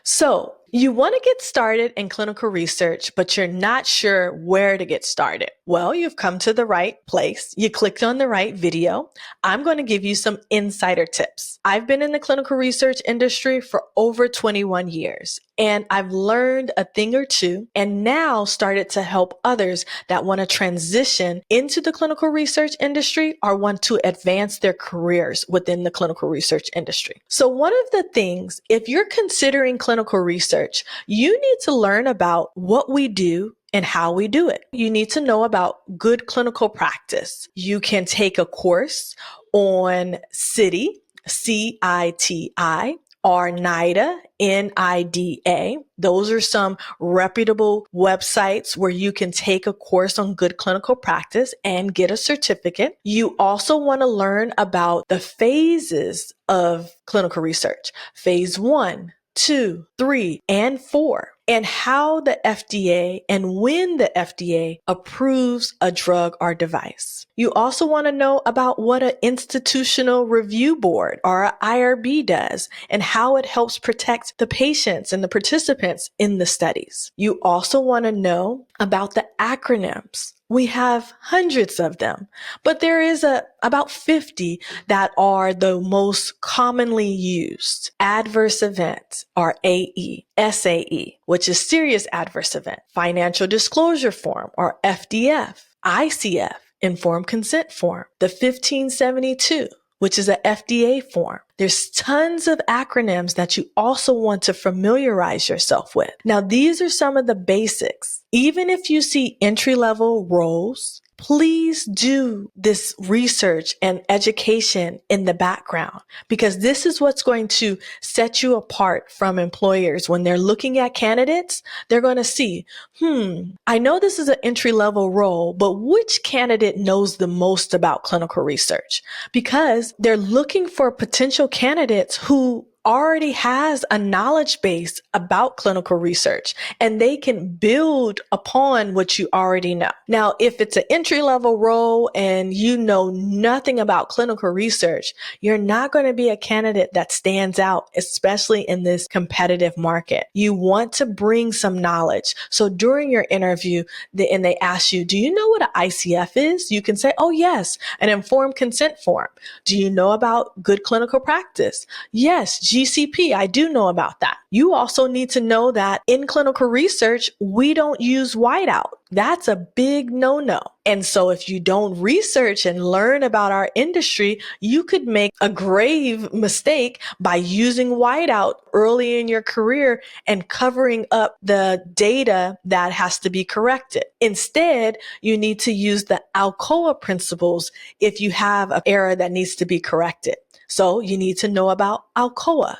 So you want to get started in clinical research, but you're not sure where to get started. Well, you've come to the right place. You clicked on the right video. I'm going to give you some insider tips. I've been in the clinical research industry for over 21 years, and I've learned a thing or two and now started to help others that want to transition into the clinical research industry or want to advance their careers within the clinical research industry. So one of the things, if you're considering clinical research, you need to learn about what we do and how we do it. You need to know about good clinical practice. You can take a course on CITI, CITI, or NIDA, NIDA. Those are some reputable websites where you can take a course on good clinical practice and get a certificate. You also want to learn about the phases of clinical research. Phase 1, 2, 3, and 4, and how the FDA and when the FDA approves a drug or device. You also want to know about what an institutional review board or an IRB does and how it helps protect the patients and the participants in the studies. You also want to know about the acronyms. We have hundreds of them, but there is about 50 that are the most commonly used. Adverse event, or AE, SAE, which is serious adverse event, financial disclosure form, or FDF, ICF, informed consent form, the 1572, which is a FDA form. There's tons of acronyms that you also want to familiarize yourself with. Now, these are some of the basics. Even if you see entry-level roles, please do this research and education in the background, because this is what's going to set you apart from employers. When they're looking at candidates, they're going to see, I know this is an entry-level role, but which candidate knows the most about clinical research? Because they're looking for potential candidates who already has a knowledge base about clinical research, and they can build upon what you already know. Now, if it's an entry-level role and you know nothing about clinical research, you're not going to be a candidate that stands out, especially in this competitive market. You want to bring some knowledge. So during your interview, and they ask you, do you know what an ICF is? You can say, oh yes, an informed consent form. Do you know about good clinical practice? Yes, GCP, I do know about that. You also need to know that in clinical research, we don't use whiteout. That's a big no-no. And so if you don't research and learn about our industry, you could make a grave mistake by using whiteout early in your career and covering up the data that has to be corrected. Instead, you need to use the ALCOA principles if you have an error that needs to be corrected. So you need to know about ALCOA.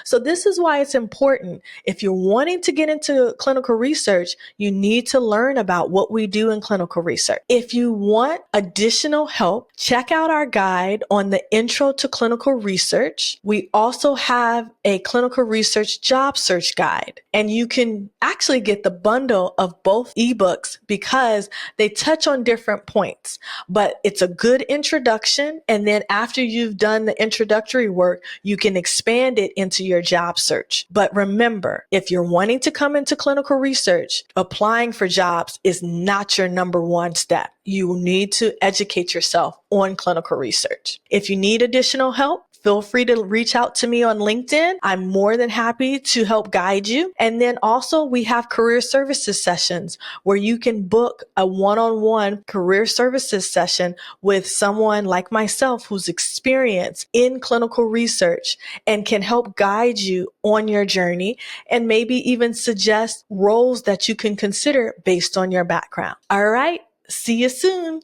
So this is why it's important. If you're wanting to get into clinical research, you need to learn about what we do in clinical research. If you want additional help, check out our guide on the Intro to Clinical Research. We also have a clinical research job search guide, and you can actually get the bundle of both ebooks because they touch on different points, but it's a good introduction. And then after you've done the introductory work, you can expand it into your job search. But remember, if you're wanting to come into clinical research, applying for jobs is not your number one step. You need to educate yourself on clinical research. If you need additional help, feel free to reach out to me on LinkedIn. I'm more than happy to help guide you. And then also we have career services sessions where you can book a one-on-one career services session with someone like myself who's experienced in clinical research and can help guide you on your journey and maybe even suggest roles that you can consider based on your background. All right. See you soon.